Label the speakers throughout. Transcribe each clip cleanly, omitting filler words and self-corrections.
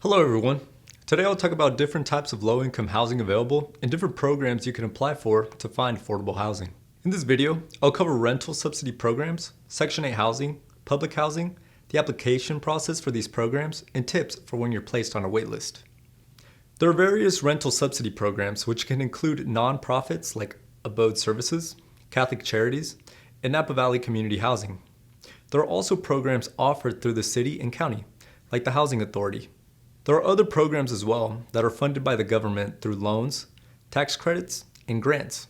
Speaker 1: Hello everyone. Today I'll talk about different types of low-income housing available and different programs you can apply for to find affordable housing. In this video, I'll cover rental subsidy programs, Section 8 housing, public housing, the application process for these programs, and tips for when you're placed on a wait list. There are various rental subsidy programs which can include nonprofits like Abode Services, Catholic Charities, and Napa Valley Community Housing. There are also programs offered through the city and county, like the Housing Authority. There are other programs as well that are funded by the government through loans, tax credits, and grants.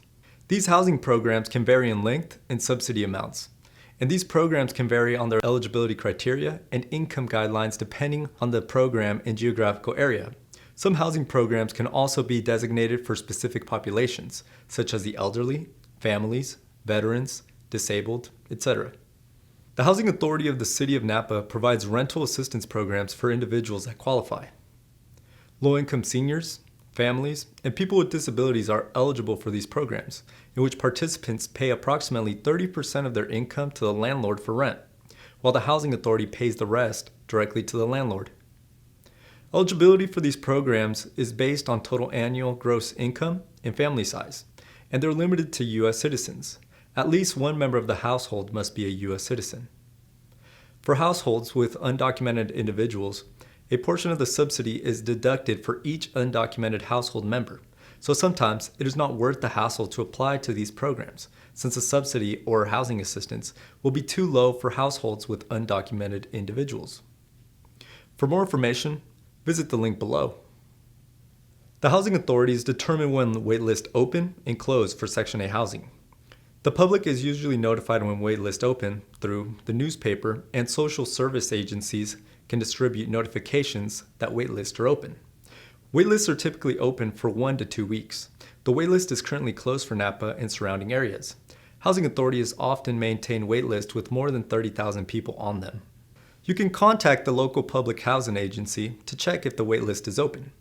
Speaker 1: These housing programs can vary in length and subsidy amounts, and these programs can vary on their eligibility criteria and income guidelines depending on the program and geographical area. Some housing programs can also be designated for specific populations, such as the elderly, families, veterans, disabled, etc. The Housing Authority of the City of Napa provides rental assistance programs for individuals that qualify. Low-income seniors, families, and people with disabilities are eligible for these programs, in which participants pay approximately 30% of their income to the landlord for rent, while the Housing Authority pays the rest directly to the landlord. Eligibility for these programs is based on total annual gross income and family size, and they're limited to U.S. citizens. At least one member of the household must be a U.S. citizen. For households with undocumented individuals, a portion of the subsidy is deducted for each undocumented household member, so sometimes it is not worth the hassle to apply to these programs, since the subsidy or housing assistance will be too low for households with undocumented individuals. For more information, visit the link below. The housing authorities determine when waitlists open and close for Section 8 housing. The public is usually notified when waitlists open through the newspaper, and social service agencies can distribute notifications that waitlists are open. Waitlists are typically open for 1 to 2 weeks. The waitlist is currently closed for Napa and surrounding areas. Housing authorities often maintain waitlists with more than 30,000 people on them. You can contact the local public housing agency to check if the waitlist is open.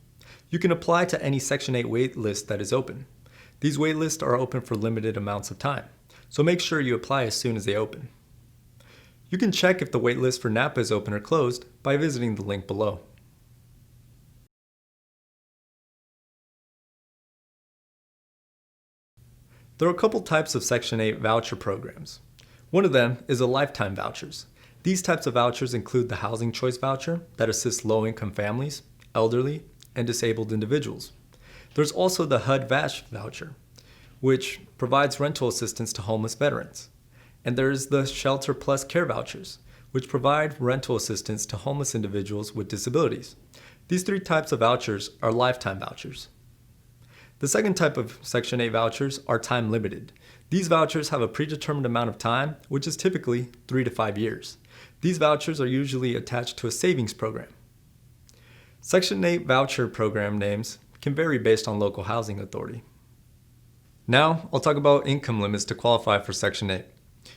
Speaker 1: You can apply to any Section 8 waitlist that is open. These waitlists are open for limited amounts of time, so make sure you apply as soon as they open. You can check if the waitlist for Napa is open or closed by visiting the link below. There are a couple types of Section 8 voucher programs. One of them is the lifetime vouchers. These types of vouchers include the Housing Choice Voucher that assists low-income families, elderly, and disabled individuals. There's also the HUD-VASH voucher, which provides rental assistance to homeless veterans. And there's the Shelter Plus Care vouchers, which provide rental assistance to homeless individuals with disabilities. These three types of vouchers are lifetime vouchers. The second type of Section 8 vouchers are time limited. These vouchers have a predetermined amount of time, which is typically 3 to 5 years. These vouchers are usually attached to a savings program. Section 8 voucher program names can vary based on local housing authority. Now, I'll talk about income limits to qualify for Section 8.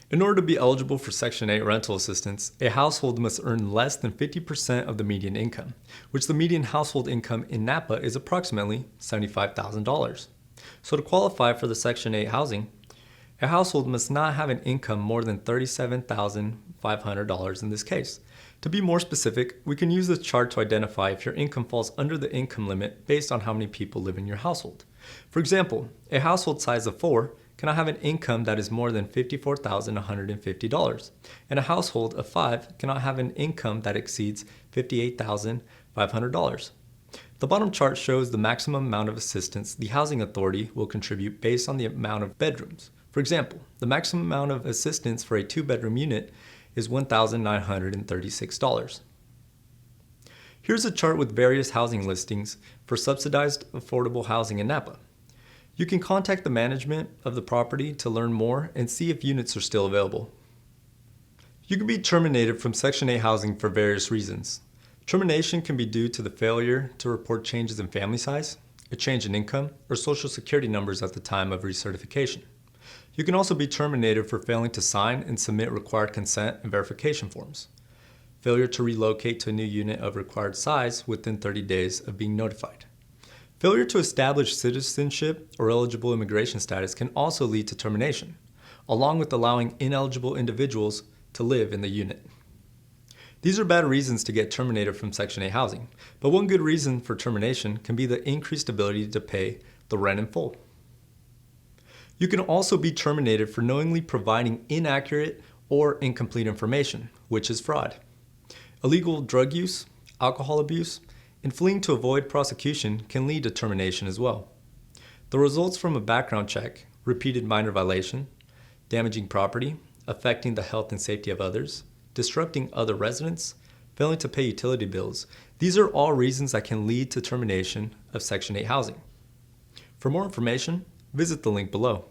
Speaker 1: In order to be eligible for Section 8 rental assistance, a household must earn less than 50% of the median income, which the median household income in Napa is approximately $75,000. So to qualify for the Section 8 housing, a household must not have an income more than $37,500 in this case. To be more specific, we can use this chart to identify if your income falls under the income limit based on how many people live in your household. For example, a household size of 4 cannot have an income that is more than $54,150, and a household of 5 cannot have an income that exceeds $58,500. The bottom chart shows the maximum amount of assistance the Housing Authority will contribute based on the amount of bedrooms. For example, the maximum amount of assistance for a 2-bedroom unit is $1,936. Here's a chart with various housing listings for subsidized affordable housing in Napa. You can contact the management of the property to learn more and see if units are still available. You can be terminated from Section 8 housing for various reasons. Termination can be due to the failure to report changes in family size, a change in income, or Social Security numbers at the time of recertification. You can also be terminated for failing to sign and submit required consent and verification forms. Failure to relocate to a new unit of required size within 30 days of being notified. Failure to establish citizenship or eligible immigration status can also lead to termination, along with allowing ineligible individuals to live in the unit. These are bad reasons to get terminated from Section 8 housing, but one good reason for termination can be the increased ability to pay the rent in full. You can also be terminated for knowingly providing inaccurate or incomplete information, which is fraud. Illegal drug use, alcohol abuse, and fleeing to avoid prosecution can lead to termination as well. The results from a background check, repeated minor violation, damaging property, affecting the health and safety of others, disrupting other residents, failing to pay utility bills, these are all reasons that can lead to termination of Section 8 housing. For more information, visit the link below.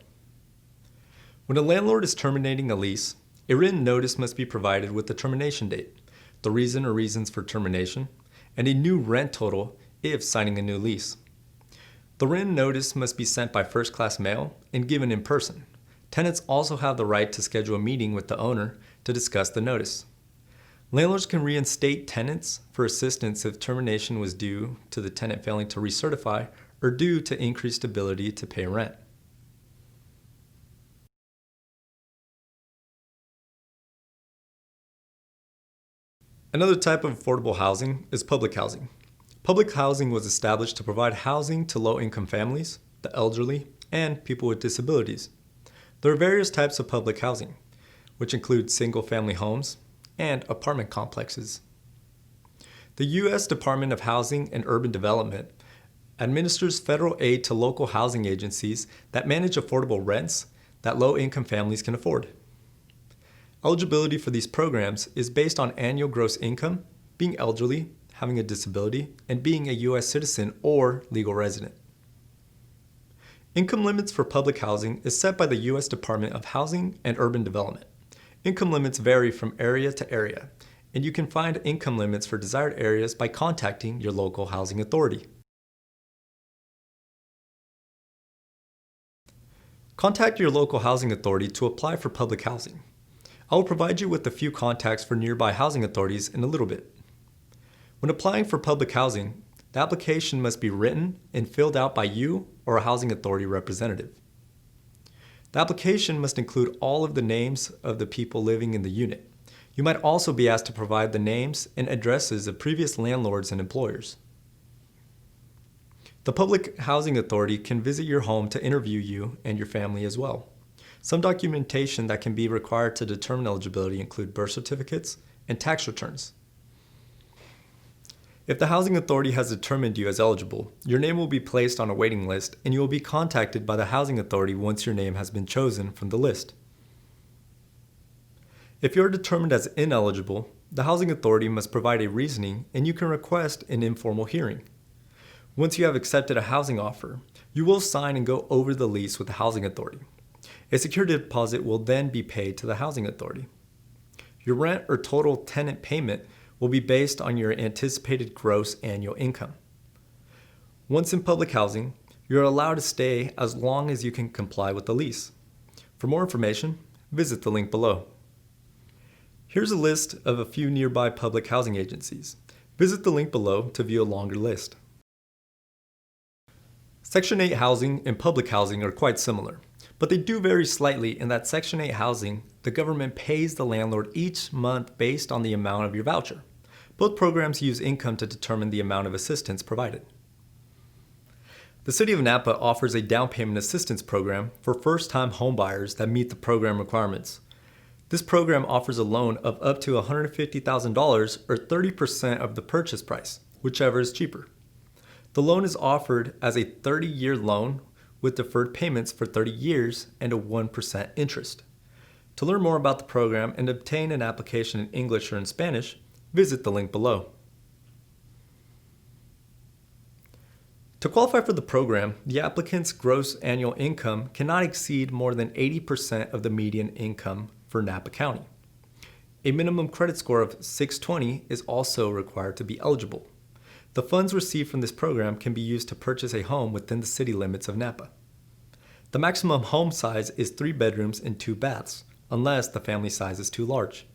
Speaker 1: When a landlord is terminating a lease, a written notice must be provided with the termination date, the reason or reasons for termination, and a new rent total if signing a new lease. The written notice must be sent by first-class mail and given in person. Tenants also have the right to schedule a meeting with the owner to discuss the notice. Landlords can reinstate tenants for assistance if termination was due to the tenant failing to recertify or due to increased ability to pay rent. Another type of affordable housing is public housing. Public housing was established to provide housing to low-income families, the elderly, and people with disabilities. There are various types of public housing, which include single-family homes and apartment complexes. The U.S. Department of Housing and Urban Development administers federal aid to local housing agencies that manage affordable rents that low-income families can afford. Eligibility for these programs is based on annual gross income, being elderly, having a disability, and being a U.S. citizen or legal resident. Income limits for public housing is set by the U.S. Department of Housing and Urban Development. Income limits vary from area to area, and you can find income limits for desired areas by contacting your local housing authority. Contact your local housing authority to apply for public housing. I will provide you with a few contacts for nearby housing authorities in a little bit. When applying for public housing, the application must be written and filled out by you or a housing authority representative. The application must include all of the names of the people living in the unit. You might also be asked to provide the names and addresses of previous landlords and employers. The Public Housing Authority can visit your home to interview you and your family as well. Some documentation that can be required to determine eligibility include birth certificates and tax returns. If the housing authority has determined you as eligible, your name will be placed on a waiting list and you will be contacted by the housing authority once your name has been chosen from the list. If you are determined as ineligible, the housing authority must provide a reasoning and you can request an informal hearing. Once you have accepted a housing offer, you will sign and go over the lease with the housing authority. A security deposit will then be paid to the housing authority. Your rent or total tenant payment will be based on your anticipated gross annual income. Once in public housing, you're allowed to stay as long as you can comply with the lease. For more information, visit the link below. Here's a list of a few nearby public housing agencies. Visit the link below to view a longer list. Section 8 housing and public housing are quite similar, but they do vary slightly in that Section 8 housing, the government pays the landlord each month based on the amount of your voucher. Both programs use income to determine the amount of assistance provided. The City of Napa offers a down payment assistance program for first-time homebuyers that meet the program requirements. This program offers a loan of up to $150,000 or 30% of the purchase price, whichever is cheaper. The loan is offered as a 30-year loan with deferred payments for 30 years and a 1% interest. To learn more about the program and obtain an application in English or in Spanish, visit the link below. To qualify for the program, the applicant's gross annual income cannot exceed more than 80% of the median income for Napa County. A minimum credit score of 620 is also required to be eligible. The funds received from this program can be used to purchase a home within the city limits of Napa. The maximum home size is 3 bedrooms and 2 baths, unless the family size is too large.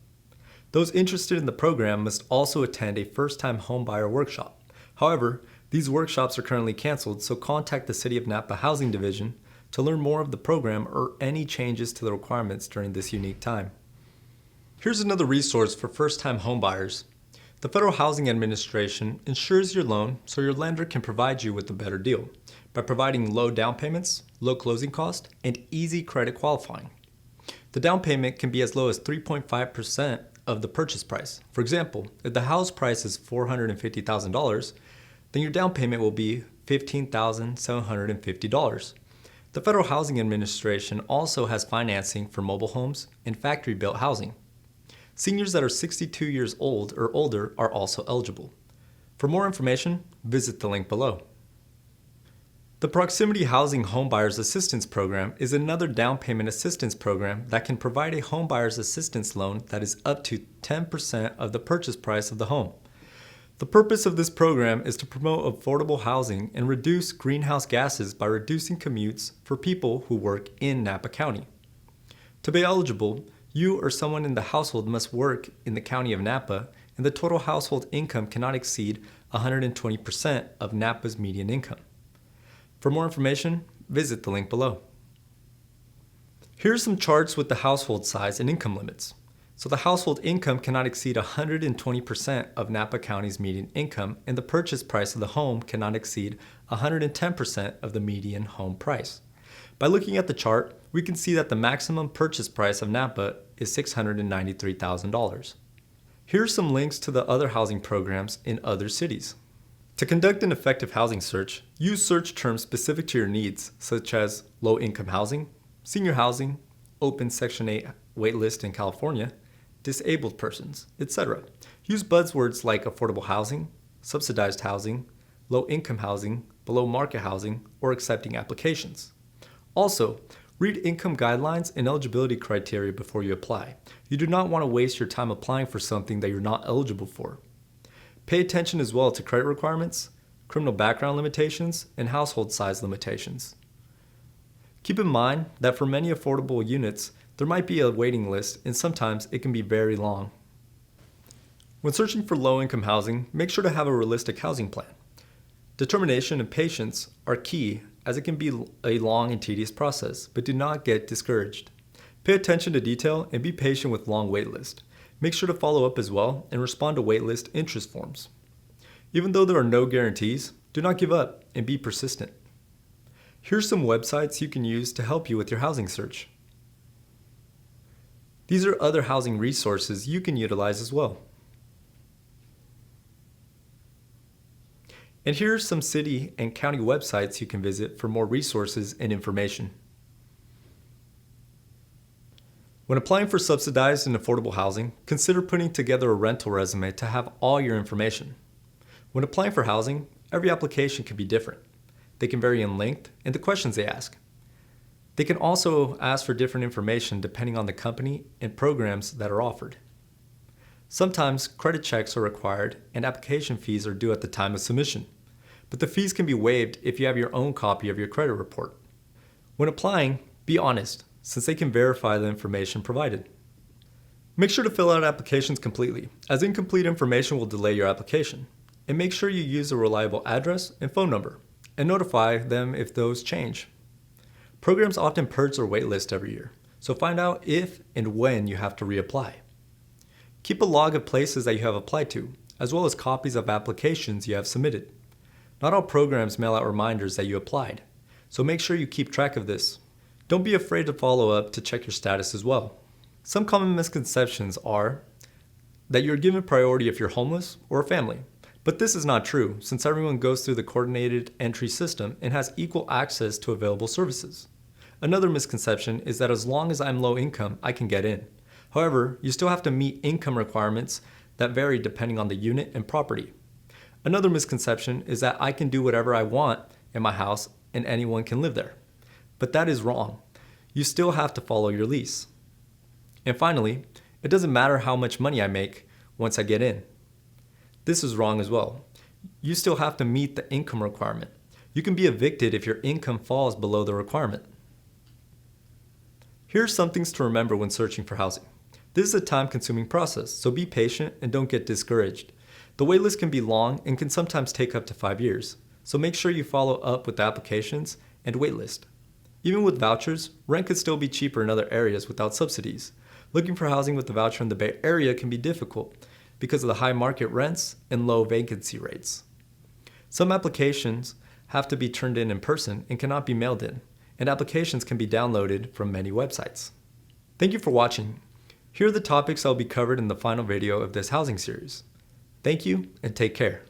Speaker 1: Those interested in the program must also attend a first-time homebuyer workshop. However, these workshops are currently canceled, so contact the City of Napa Housing Division to learn more of the program or any changes to the requirements during this unique time. Here's another resource for first-time homebuyers. The Federal Housing Administration insures your loan so your lender can provide you with a better deal by providing low down payments, low closing costs, and easy credit qualifying. The down payment can be as low as 3.5% of the purchase price. For example, if the house price is $450,000, then your down payment will be $15,750. The Federal Housing Administration also has financing for mobile homes and factory-built housing. Seniors that are 62 years old or older are also eligible. For more information, visit the link below. The Proximity Housing Homebuyer's Assistance Program is another down payment assistance program that can provide a homebuyer's assistance loan that is up to 10% of the purchase price of the home. The purpose of this program is to promote affordable housing and reduce greenhouse gases by reducing commutes for people who work in Napa County. To be eligible, you or someone in the household must work in the county of Napa, and the total household income cannot exceed 120% of Napa's median income. For more information, visit the link below. Here are some charts with the household size and income limits. So the household income cannot exceed 120% of Napa County's median income, and the purchase price of the home cannot exceed 110% of the median home price. By looking at the chart, we can see that the maximum purchase price of Napa is $693,000. Here are some links to the other housing programs in other cities. To conduct an effective housing search, use search terms specific to your needs, such as low-income housing, senior housing, open Section 8 waitlist in California, disabled persons, etc. Use buzzwords like affordable housing, subsidized housing, low-income housing, below-market housing, or accepting applications. Also, read income guidelines and eligibility criteria before you apply. You do not want to waste your time applying for something that you're not eligible for. Pay attention as well to credit requirements, criminal background limitations, and household size limitations. Keep in mind that for many affordable units, there might be a waiting list, and sometimes it can be very long. When searching for low-income housing, make sure to have a realistic housing plan. Determination and patience are key, as it can be a long and tedious process, but do not get discouraged. Pay attention to detail and be patient with long waitlist. Make sure to follow up as well and respond to waitlist interest forms. Even though there are no guarantees, do not give up and be persistent. Here's some websites you can use to help you with your housing search. These are other housing resources you can utilize as well. And here are some city and county websites you can visit for more resources and information. When applying for subsidized and affordable housing, consider putting together a rental resume to have all your information. When applying for housing, every application can be different. They can vary in length and the questions they ask. They can also ask for different information depending on the company and programs that are offered. Sometimes credit checks are required and application fees are due at the time of submission, but the fees can be waived if you have your own copy of your credit report. When applying, be honest, since they can verify the information provided. Make sure to fill out applications completely, as incomplete information will delay your application. And make sure you use a reliable address and phone number, and notify them if those change. Programs often purge their waitlist every year, so find out if and when you have to reapply. Keep a log of places that you have applied to, as well as copies of applications you have submitted. Not all programs mail out reminders that you applied, so make sure you keep track of this. Don't be afraid to follow up to check your status as well. Some common misconceptions are that you're given priority if you're homeless or a family, but this is not true since everyone goes through the coordinated entry system and has equal access to available services. Another misconception is that as long as I'm low income, I can get in. However, you still have to meet income requirements that vary depending on the unit and property. Another misconception is that I can do whatever I want in my house and anyone can live there. But that is wrong. You still have to follow your lease. And finally, it doesn't matter how much money I make once I get in. This is wrong as well. You still have to meet the income requirement. You can be evicted if your income falls below the requirement. Here are some things to remember when searching for housing. This is a time-consuming process, so be patient and don't get discouraged. The waitlist can be long and can sometimes take up to 5 years, so make sure you follow up with the applications and waitlist. Even with vouchers, rent could still be cheaper in other areas without subsidies. Looking for housing with a voucher in the Bay Area can be difficult because of the high market rents and low vacancy rates. Some applications have to be turned in person and cannot be mailed in, and applications can be downloaded from many websites. Thank you for watching. Here are the topics that will be covered in the final video of this housing series. Thank you and take care.